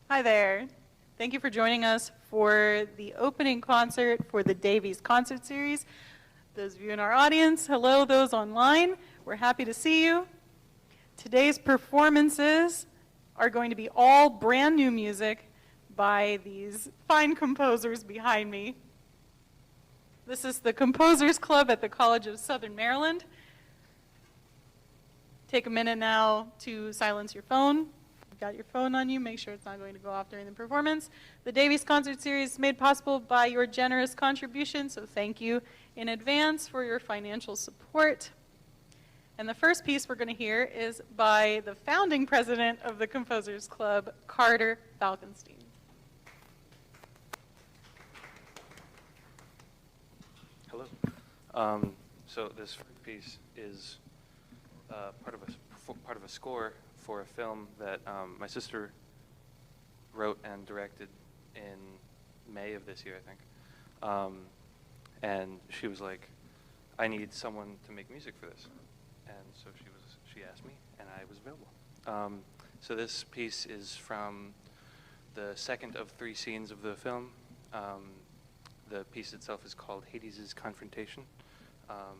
Hi there. Thank you for joining us for the opening concert for the Davies concert series. Those of you in our audience, hello, those online, we're happy to see you. Today's performances are going to be all brand new music by these fine composers behind me. This is the Composers Club at the College of Southern Maryland. Take a minute now to silence your phone. Got your phone on you, make sure it's not going to go off during the performance. The Davies Concert Series is made possible by your generous contribution, so thank you in advance for your financial support. And the first piece we're going to hear is by the founding president of the Composers Club, Carter Falkenstein. Hello. So this first piece is part of a score for a film that my sister wrote and directed in May of this year, I think. And she was like, I need someone to make music for this. And so she asked me, and I was available. So this piece is from the second of 3 scenes of the film. The piece itself is called Hades' Confrontation. Awesome.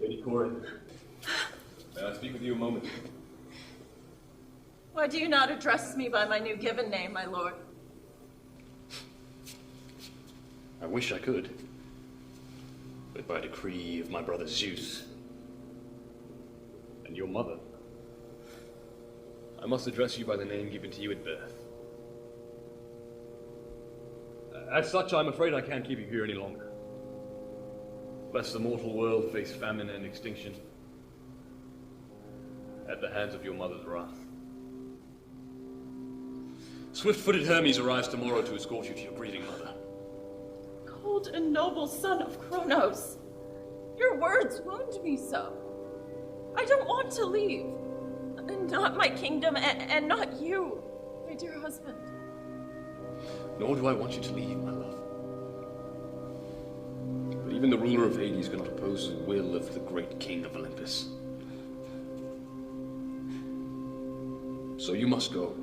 Lady Corin, may I speak with you a moment? Why do you not address me by my new given name, my lord? I wish I could, but by decree of my brother Zeus and your mother, I must address you by the name given to you at birth. As such, I'm afraid I can't keep you here any longer, lest the mortal world face famine and extinction at the hands of your mother's wrath. Swift-footed Hermes arrives tomorrow to escort you to your grieving mother. Cold and noble son of Kronos, your words wound me so. I don't want to leave. Not my kingdom, and not you, my dear husband. Nor do I want you to leave, my love. But even the ruler of Hades cannot oppose the will of the great king of Olympus. So you must go.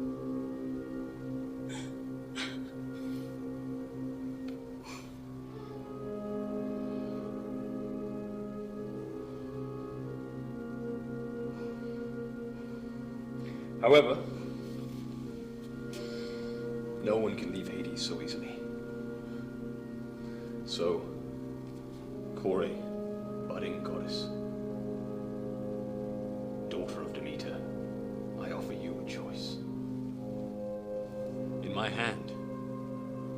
However, no one can leave Hades so easily. So, Kore, budding goddess, daughter of Demeter, I offer you a choice. In my hand,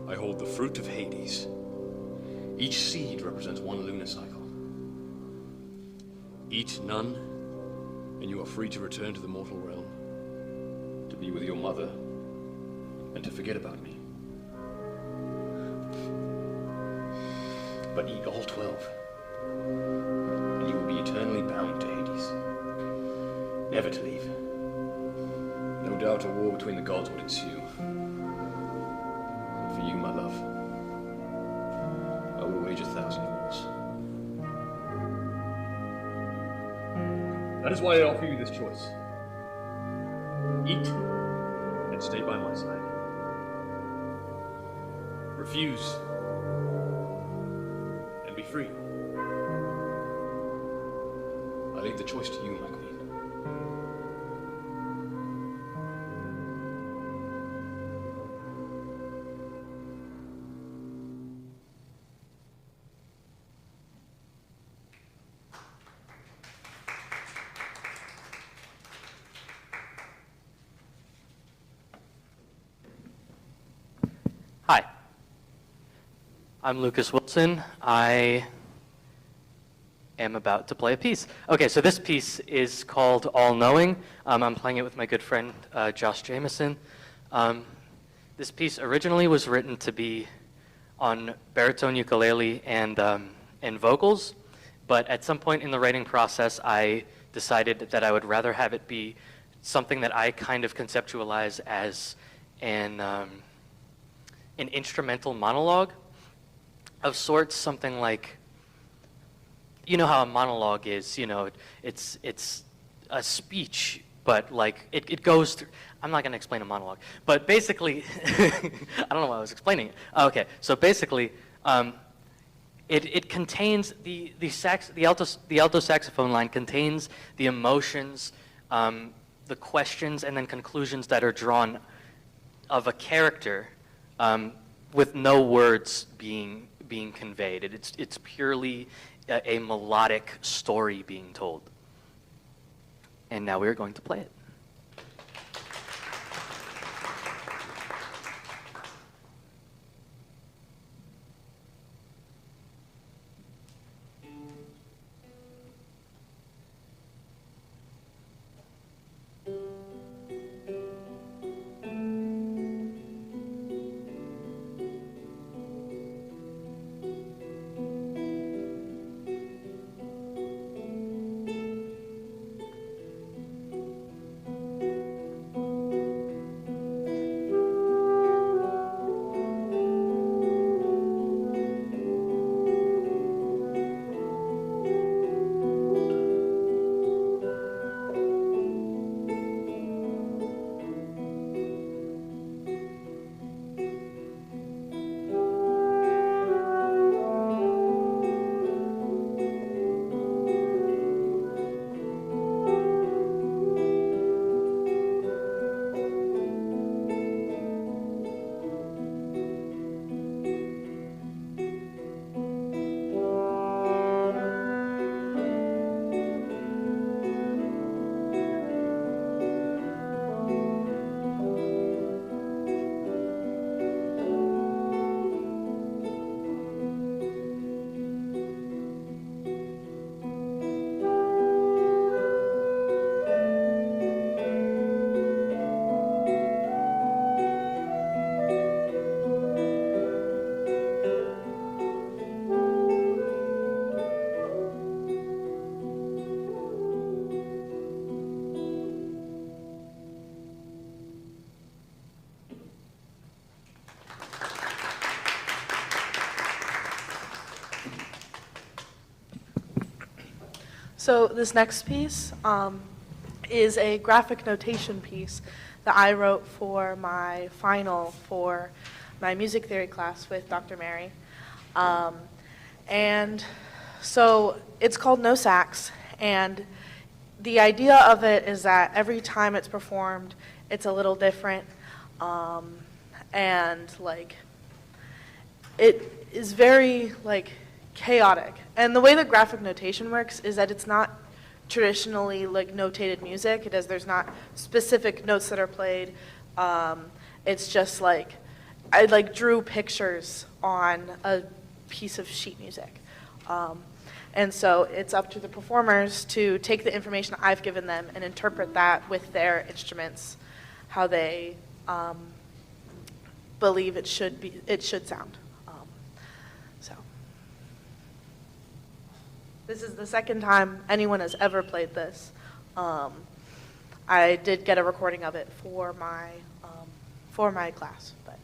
I hold the fruit of Hades. Each seed represents one lunar cycle. Eat none, and you are free to return to the mortal realm, to be with your mother, and to forget about me. But eat all 12, and you will be eternally bound to Hades, never to leave. No doubt a war between the gods would ensue. But for you, my love, I will wage 1,000 wars. That is why I offer you this choice. Eat and stay by my side. Refuse and be free. I leave the choice to you, my queen. Hi, I'm Lucas Wilson. I am about to play a piece. Okay, so this piece is called All Knowing. I'm playing it with my good friend, Josh Jamison. This piece originally was written to be on baritone ukulele and vocals, But at some point in the writing process, I decided that I would rather have it be something that I kind of conceptualize as an instrumental monologue of sorts, something like, you know how a monologue is, you know, it's a speech, but like it goes through, I'm not going to explain a monologue, but basically, I don't know why I was explaining it. Okay, so basically, it contains the alto saxophone line contains the emotions, the questions, and then conclusions that are drawn of a character, with no words being conveyed. It's purely a melodic story being told. And now we're going to play it. So this next piece is a graphic notation piece that I wrote for my final for my music theory class with Dr. Mary. And so it's called No Sax, and the idea of it is that every time it's performed, it's a little different, and like it is very like chaotic. And the way the graphic notation works is that it's not traditionally like notated music. There's not specific notes that are played. It's just like I like drew pictures on a piece of sheet music. And so it's up to the performers to take the information I've given them and interpret that with their instruments, how they believe it should sound. So this is the second time anyone has ever played this. I did get a recording of it for my class, but.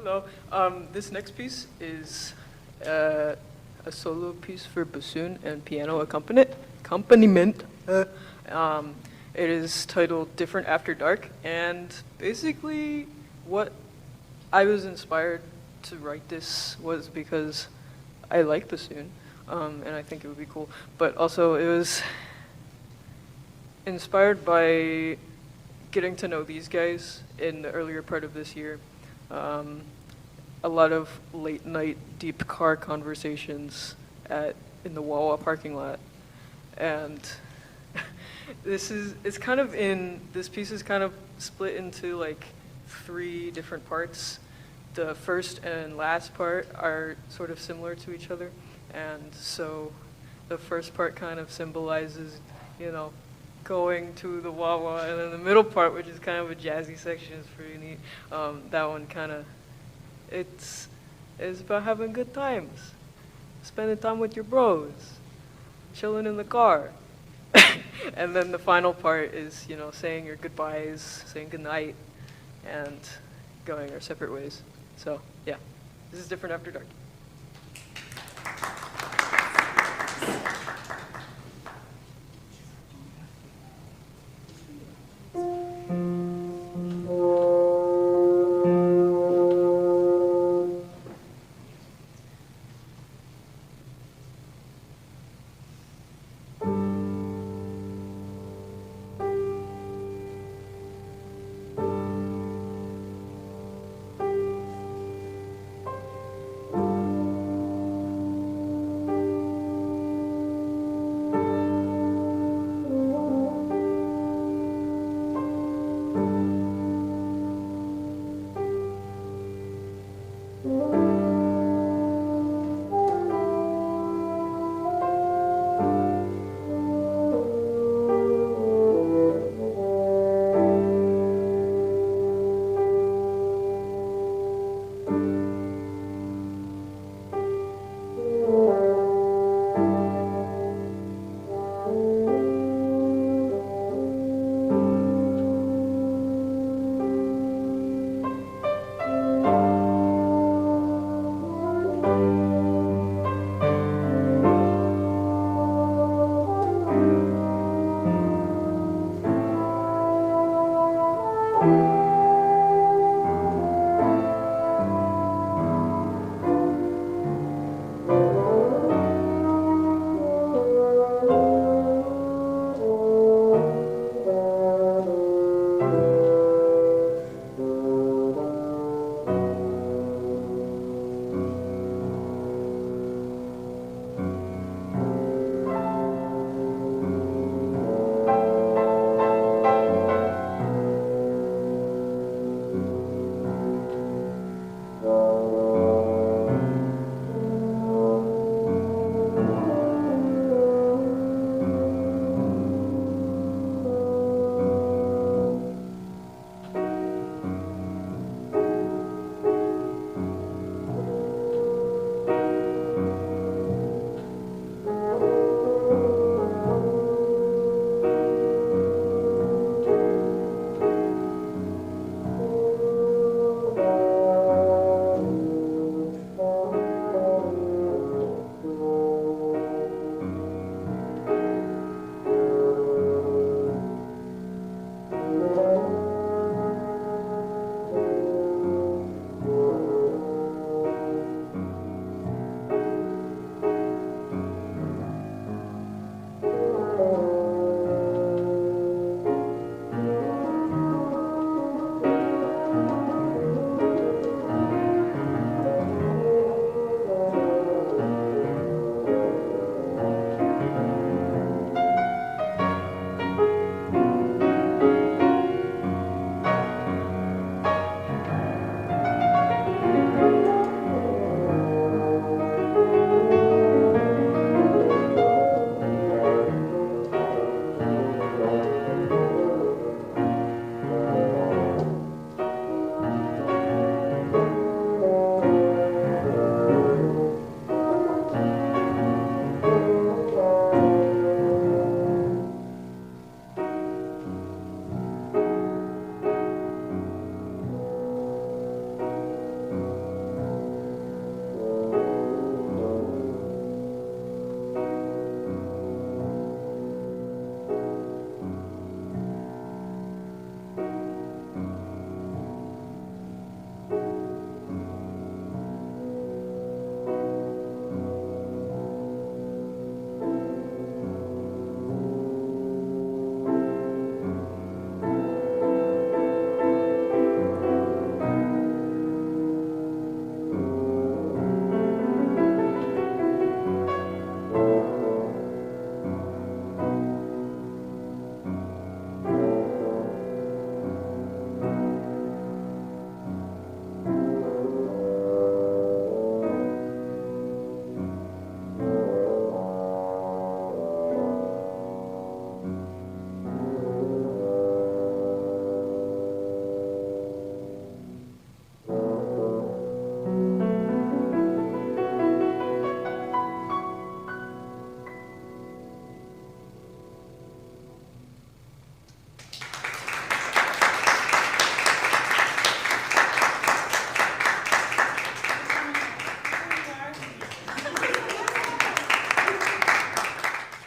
Hello. This next piece is a solo piece for bassoon and piano accompaniment. It is titled Different After Dark, and basically what I was inspired to write this was because I like bassoon, and I think it would be cool, but also it was inspired by getting to know these guys in the earlier part of this year. A lot of late night deep car conversations in the Wawa parking lot, and this piece is kind of split into like 3 different parts. The first and last part are sort of similar to each other, and so the first part kind of symbolizes, going to the Wawa, and then the middle part, which is kind of a jazzy section, is pretty neat. That one kind of, it's about having good times, spending time with your bros, chilling in the car. And then the final part is, saying your goodbyes, saying goodnight, and going our separate ways. So, yeah, this is Different After Dark.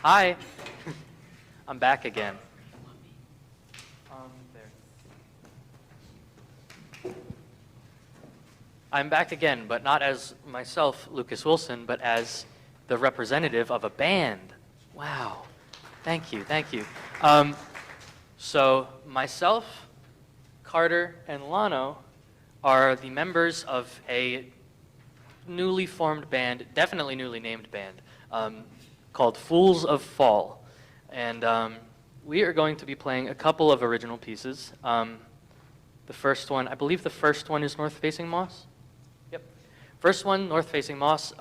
Hi. I'm back again. There. I'm back again, but not as myself, Lucas Wilson, but as the representative of a band. Wow. Thank you, thank you. So myself, Carter, and Lano are the members of a newly formed band, definitely newly named band, called Fools of Fall. And we are going to be playing a couple of original pieces. The first one, I believe the first one is North Facing Moss? Yep. First one, North Facing Moss.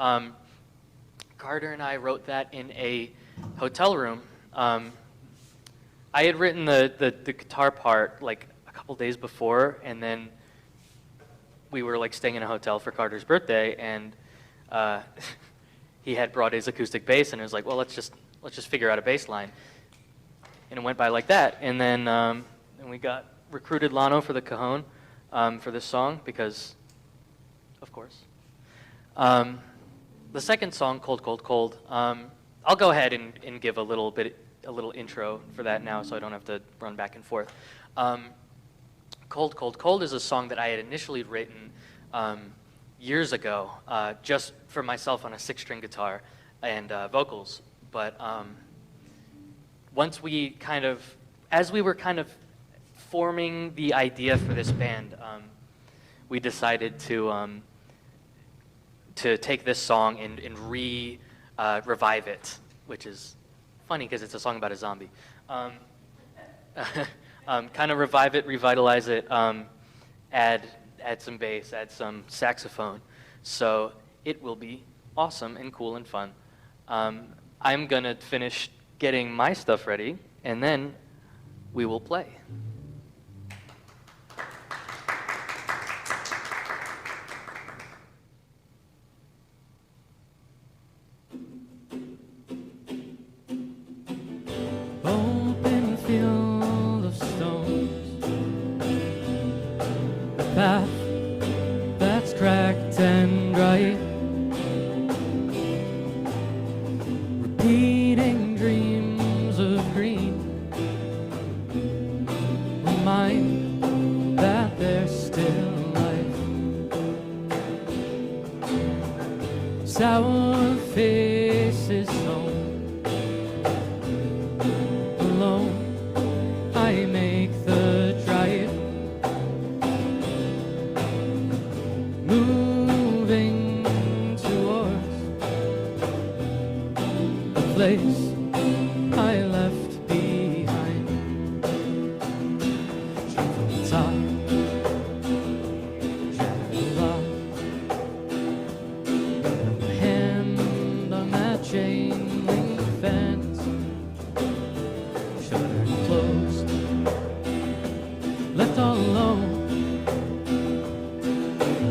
Carter and I wrote that in a hotel room. I had written the guitar part like a couple days before, and then we were like staying in a hotel for Carter's birthday, and he had brought his acoustic bass, and it was like, well, let's just figure out a bass line, and it went by like that. And then and we recruited Lano for the cajon for this song because, of course. The second song, Cold, Cold, Cold. I'll go ahead and give a little intro for that now, so I don't have to run back and forth. Cold, Cold, Cold is a song that I had initially written years ago, just for myself on a 6-string guitar and vocals. But once we as we were kind of forming the idea for this band, we decided to take this song and revive it, which is funny because it's a song about a zombie. Kind of revive it, revitalize it, add some bass, add some saxophone. So it will be awesome and cool and fun. I'm going to finish getting my stuff ready, and then we will play. Open field of stones, a path that's cracked and dry, repeating dreams of green, remind that there's still life. Sour faces home, I make the drive, moving towards a place I left behind. From the top, my hand on that chain link fence, shuttered closed, left all alone.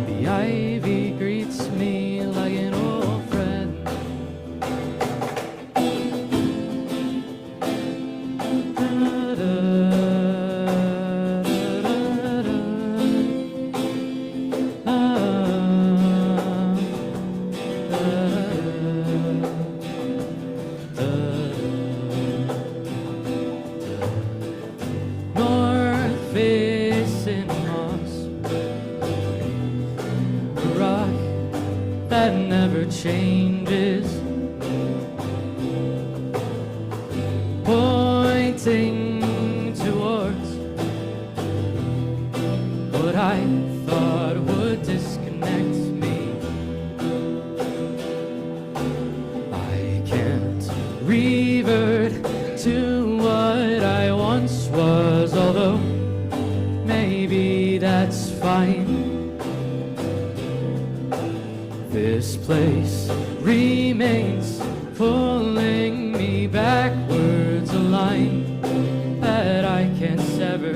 The ivy greets me like an old friend. North facing moss, a rock that never changes, pointing towards what I thought would disconnect me. I can't revert to what I once was, although maybe that's fine. This place remains pulling me backwards, a line that I can't sever.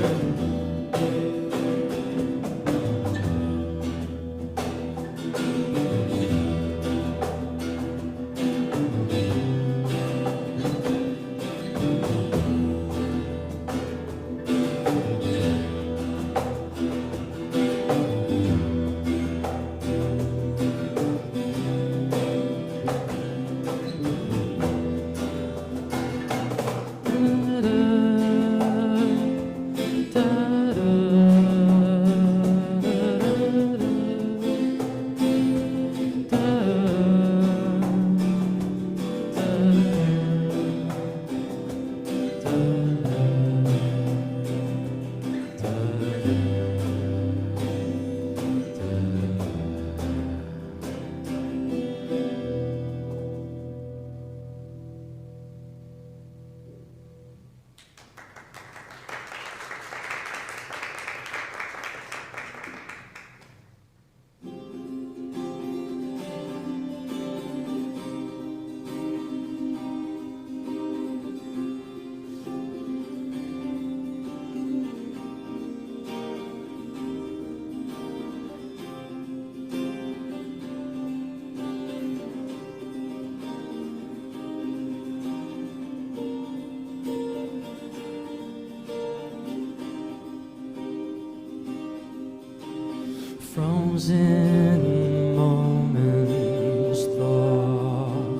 frozen moments thought.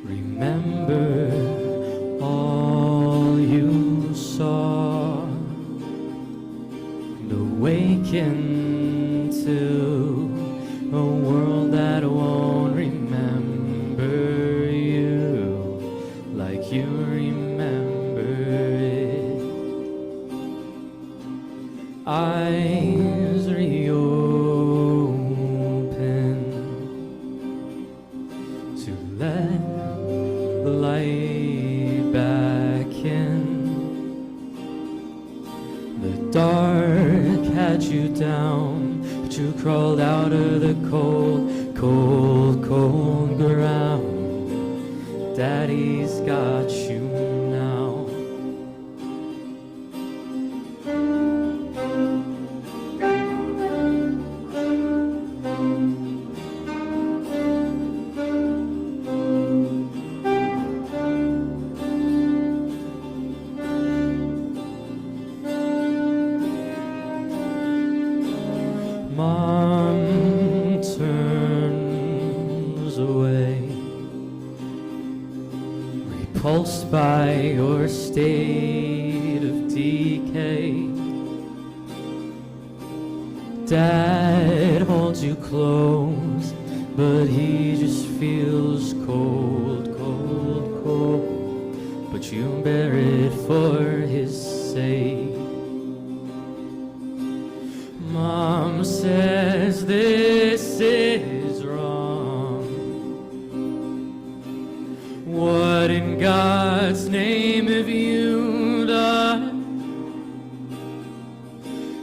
Remember all you saw and awaken to a world that won't remember you like you remember it. Eyes reopen to let the light back in. The dark had you down, but you crawled out of the cold, cold, cold ground. Daddy's got you now. Mom turns away, repulsed by your state of decay. Dad holds you close, but he just feels cold, cold, cold. But you bear it for his sake. Mom says this is wrong. What in God's name have you done?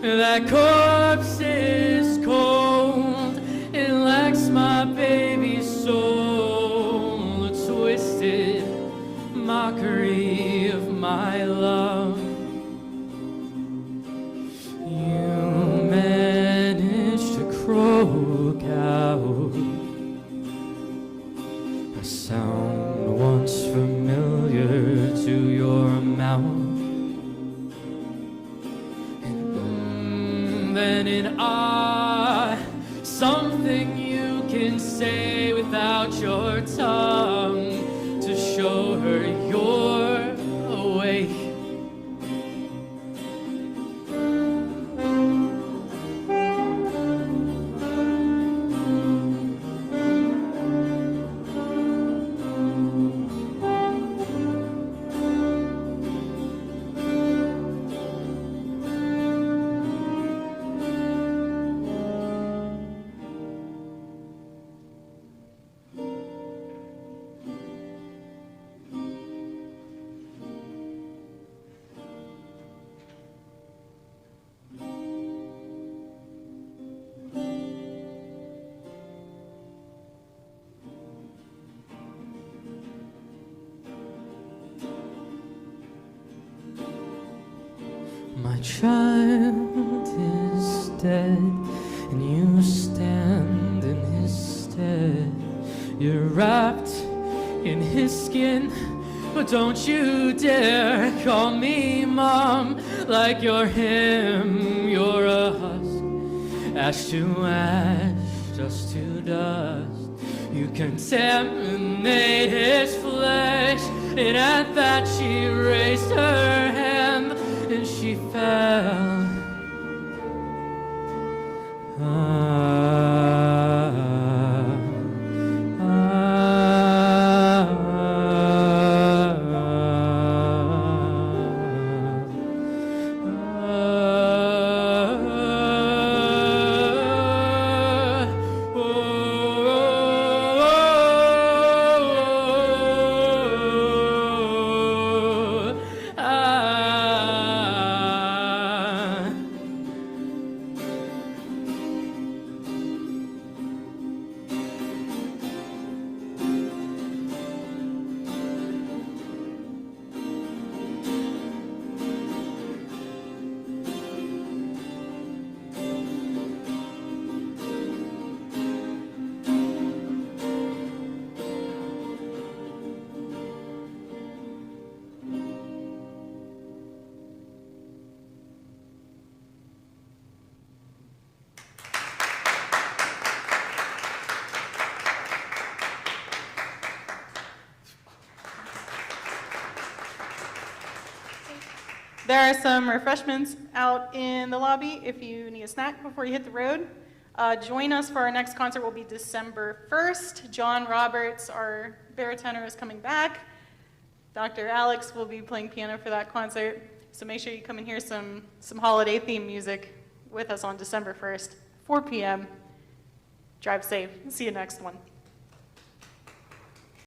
That corpse is cold. It lacks my baby's soul. A twisted mockery of my love. Croak out a sound once familiar to your mouth, and then in something you can say without your tongue to show her you're awake. My child is dead, and you stand in his stead. You're wrapped in his skin, but don't you dare call me mom like you're him. You're a husk, ash to ash, dust to dust. You contaminate his flesh, and at that she raised her hand and she fell. There are some refreshments out in the lobby if you need a snack before you hit the road. Join us for our next concert will be December 1st. John Roberts, our baritone, is coming back. Dr. Alex will be playing piano for that concert. So make sure you come and hear some holiday theme music with us on December 1st, 4 p.m. Drive safe. See you next one.